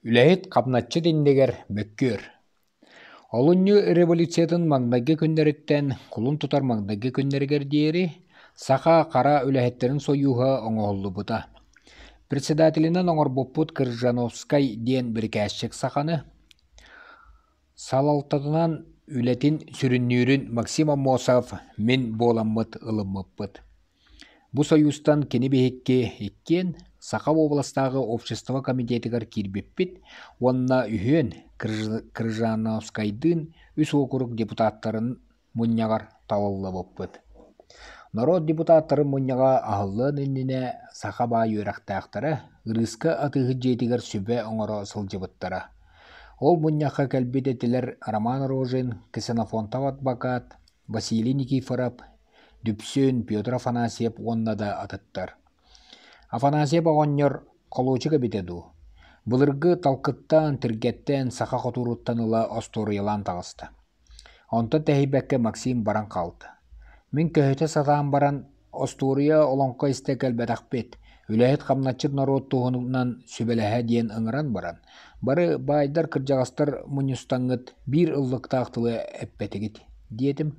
Үлэһит хапначчы диндигэр мөккүөр. Олунню революциятын маңнайгы күннериттен кулун тутар маңнайгы күннеригер диэри саха кара үлэһиттерин союуха оҥоһуллубута. Председателинен оҥорбуппут Крыжановскай диэн бирикээсчик саханы салалтатынан үлэтин сүрүннүүрүн Максим Аммосов мен буоламмыт ылыммыппыт. Бу союзтан кини биһикки иккиен Саха областагы общество комитетигер кирбиппит, уонна үһүөн Крыжановскайдын үс округ депутаттарын муннягар талаллабыппыт. Народ депутаттарын мунняга аһыллыан иннине Саха баа үөрахтаахтара ырыыска атыыһы дьиэтигер сүбэ оҥоро сылдьыбыттара. Ол мунньаха кэлбит этилэр Роман Рожин, Ксенофонтов адвокат, Василий Никифоров, Дүпсүн, Петр Афанасьев уонна да атыттар. Афанасьев оҕонньор колуучуга битеду. Былыргы талкыттан, тиргеттен, саха хотуруттан ыла осторуялан тағыста. Онта тэһибэкке Максим баран қалды. Мин көһөтө сатаан баран осторуя олонко исте кэлбэтэхпит. Үлэһит хамначчыт народ туһунунан сүбэлэһэ диэн ыҥыран баран. Бары байдар кырдьаҕастар муньустаҥҥыт биир ыллыктаахтылы эппэтигит диэтим.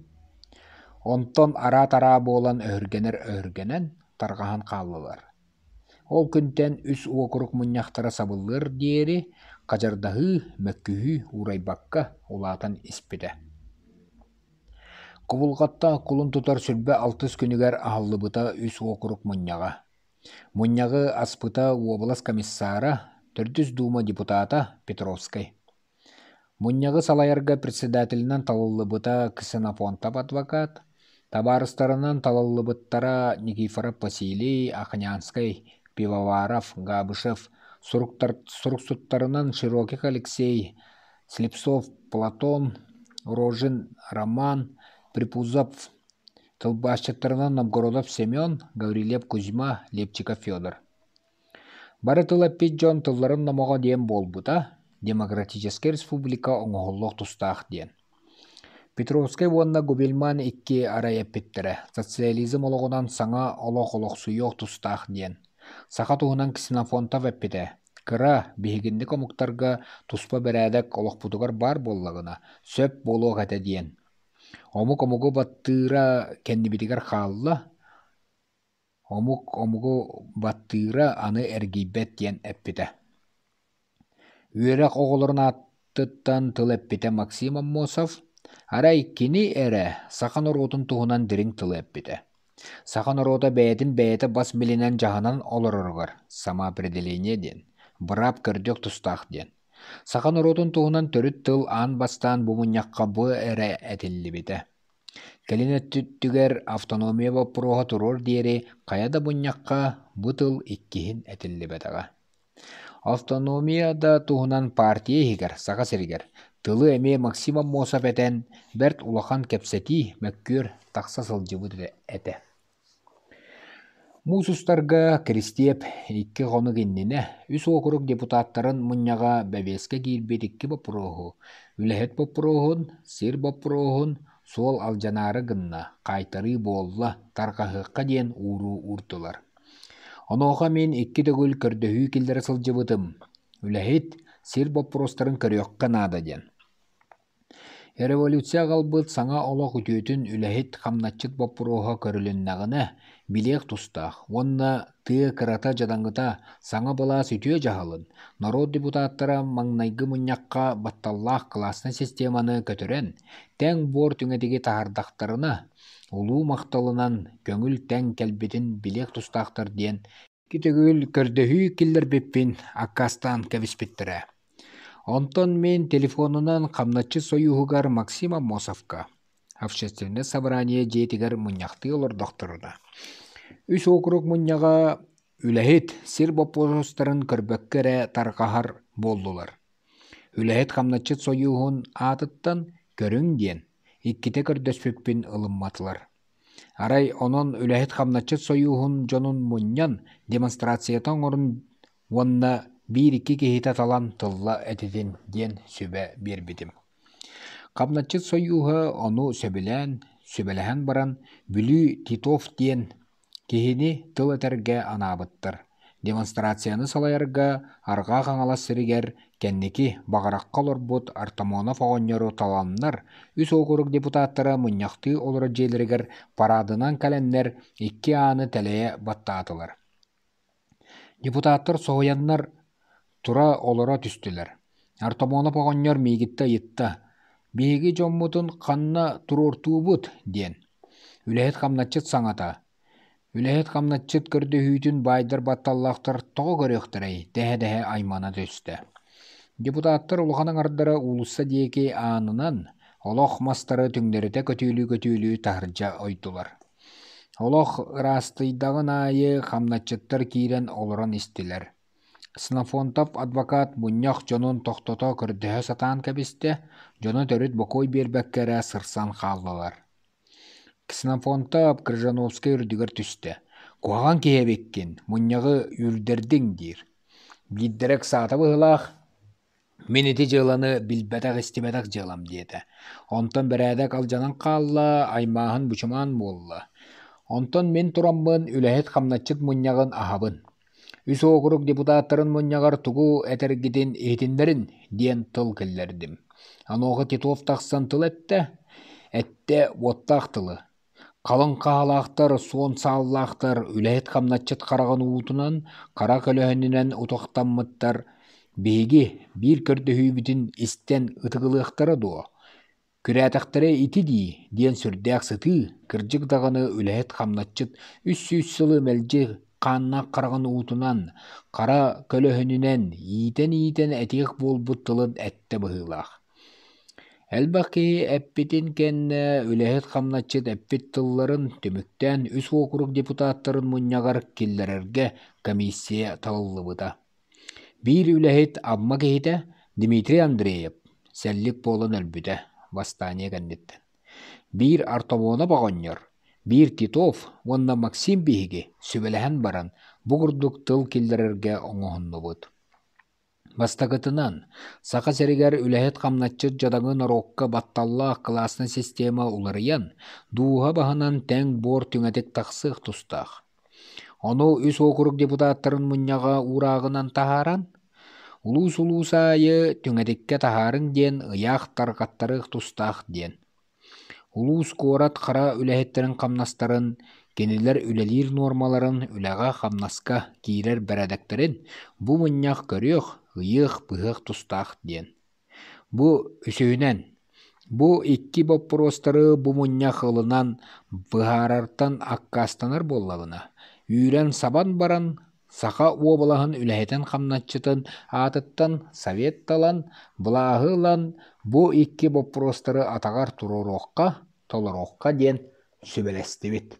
Онтон ара-тара буолан өһүргэнэн таргаһан хааллылар. Ол күнтен үс уокурук муньяхтара сабыллыр диэри кадьардаһыы, мөккүһүү урайбакка улаатан испите. Кубулҕатта кулун тутар сүрбэ 6 күнүгэр аһаллыбыта үс уокурук муньяҕа. Муньяҕы аспыта область комиссара, Төрдүс дума депутата Петровскай. Муньяғы салайарга председателинен талыллыбыта Ксенофонтов адвокат, табарыстарынан талыллыбыттара Никифоров Василий, Ахнянскай, Пивоваров, Габышев, суруксуттарынан Широких Алексей, Слепцов Платон, Рожин Роман, Припузов, тылбашчаттарынан Новгородов Семен, Гаврилев Кузьма, Лепчиков Федор. Бары тылаппит жон тылларын намоға диэн болбута, Демократическая республика оңоһоллох тустаах диэн. Петровскай уонна губельман икки арайаппиттере, социализм олоғынан саңа олох суйох тустаах диэн. Саха туһунан Ксенофонтов эппите, кыра биһигинник омуктарга туспа бэрээдек олохпутугар бар боллагына, сөп болуох эте диэн. Омук-омугу баттыыра кеннибитигер хаалла, омугу баттыыра аны эргийбет диэн эппите. Үөрэх оҕолорун аттыттан тыл эппите Максим Аммосов, арай кини эре сахан ороотун туһунан дириң тыл эппите. Сахан ороото бэйэтин бэйэте бас билинен жаһанан олороргар, самоопределение диэн, бырап көрдөх тустаах диэн. Сахан ороотун туһунан төрүт тыл аан бастаан бу муньякка бу эре этиллибите. Келинеттүгер автономия вопроға турор диэри каяда муньякка бу тыл иккиһин этиллибетага. Автономияда туһунан партия хигер, саха сиригер. Тылы эме Максим Аммосов этен бэрт улахан кепсети мөккүөр тахса сылдьыбыт эте. Муусустарга кристиеп икки хонук иннине үс округ депутаттарын муньяга бэбеске киирбит икки бопрооху, үлэһит бопроохун, сир бопроохун, суол алжанары гынна, кайтары буолла, таркаһыакка диэн ууруу ууртулар. Онооха мен икки төгүл көрдөһүү киллери сылдьыбытым. Үлэһит сир бопроостарын көрүөххэ наада диэн. Революция галбыт саңа олох үтүөтүн үлэһит хамначчыт бопрооха көрүлүннäҕинэ билиэх тустаах. Уонна тыа кырата жадаҥҥыта саңа былаас үтүө жаһалын. Народ депутаттара маҥнайгы муньякка батталлаах классный системаны көтөрөн, тэҥ буор түҥэтиги таһардахтарына улуу макталынан көҥүл тэҥ кэлбитин билиэх тустаахтар диэн китөгүл көрдөһүү киллер биппин аккастан кэбиспиттерэ. Онтон мен телефонунан хамначчы союһугар Максим Аммосовка общественное собрание дьиэтигэр муньяхтыы олордохторуна. Үс округ муньяга үлэһит сир бопроостарын көрбөккэрэ таргаһар болдулар. Үлэһит хамначчыт союһун аатыттан көрүң диэн икките көрдөспүппин ылымматылар. Арай онон үлэһит хамначчыт союһун дьонун муньян демонстрациятан орун уонна биир-икки киһитэ талан тылла этитин диэн сүбэ биэрбитим. Хамначчыт союһа ону сөбэлэһэн баран Бүлүү Титов диэн киһини тыл этэргэ анаабыттар. Демонстрацияны салайырга арга қаңалас сиригер кенники бағараққа олорбут Артамонов оғоннору таланнар үс округ депутаттары мұньяқты олыры желерігер парадынан кәленнер 2 аны тәлее баттаатылар. Депутаттар соғыяннар тура олора түстілер. Артамонов оғоннор мейгітті етті. Беги жоммутун қанна турортуубут ден. Үлэхет қамнатчыт саңата. Үлэхет қамнатчыт көрді хүйтін байдар батталлақтар тоғы көріқтірей, дәхе-дәхе аймана төсті. Депутаттар улуханын ардара улусса диеки анынан олох мастары түңдерите көтүүлүү тахыржа ойдулар. Олох растыйдагын айы қамнатчыттар киирен олорон истилер. Сынафонтов адвокат мұньяқ жонун тоқтото көрдіхі сатан кәбісті, жону төріт бокой бербәккәрі сырсан қалдылар. Ксенофонтов Крыжановский үрдігір түсті. Куаған кейебеккен, мұньяғы үрдердің дир. Биддерек саты бұғылақ, менеті жыланы білбәдәк істемедәк жылам деді. Онтан бәрәдәк алжанан қалла, аймағын бұчыман болла. Онтан мен тұрамбын үләхет қамнатчыт мұньяғын ахабын. Үс округ депутаттарын мұньяғар тұғу әтергіден етіндерін ден тыл келлердім. Аноғы Титов тақсан тыл әтті оттақ тылы. Қалын қағалақтар, суон сағылақтар, үләхет қамнатчыт қараған уутунан, қара көлөһінінен ұтоқтанмыттар, бейге бір көрді хүйбітін істен ұтығылықтары дуа. Күрәтіқтері ити дей, ден сүрдәк сыты, кіржік дағаны үләхет қамнатчыт үс-үс сылы мәлжі қанна қараған уутунан, қара көлөһінінен иитен әтеқ болбут тылын әтті бұғылақ. Әлбәқи әппетен кәнні үләхет қамнатчыт әппет тылларын төміктен үс округ депутаттарын мұньяғар келлерерге комиссия талылы бұда. Бір үләхет абма кейді Дмитрий Андреев, сәллік болын әлбіді, бастания кәндеттен. Бір Артамонов оғоннор, бір Титов, онна Максим бейге сөбеләһен баран бұғырдық тыл келлерерге оңығынны бұд. Бастагытынан, сақа сәрігер үләхет қамнатчыт жадаңын орокка батталла классны система уларыян, дуға бағынан тәң бор түңәтек тақсық тұстақ. Оны үс округ депутаттарын мұньяға урағынан тахаран, улус айы түңәтекке тахарын ден ұяқ тарқаттарық тұстақ ден. Улус корат қара үләхеттерін қамнастарын, кенелер үлелер нормаларын үләға қамнаска кейрер бәрәдәктерін бұ мұньяқ көріқ, ұйық бұғық тұстақ ден. Бұ үсөйінен, бұ 2 боппыростары бұ мұньяқ ылынан бұғарартан аққастанар боллағына. Үйрен сабан баран, сақа обылағын үләхетен қамнатчытын атыттан совет талан, бұлағылан бұ 2 боппыростары атағар тұрыр оққа, толыр оққа ден сөбелесті бет.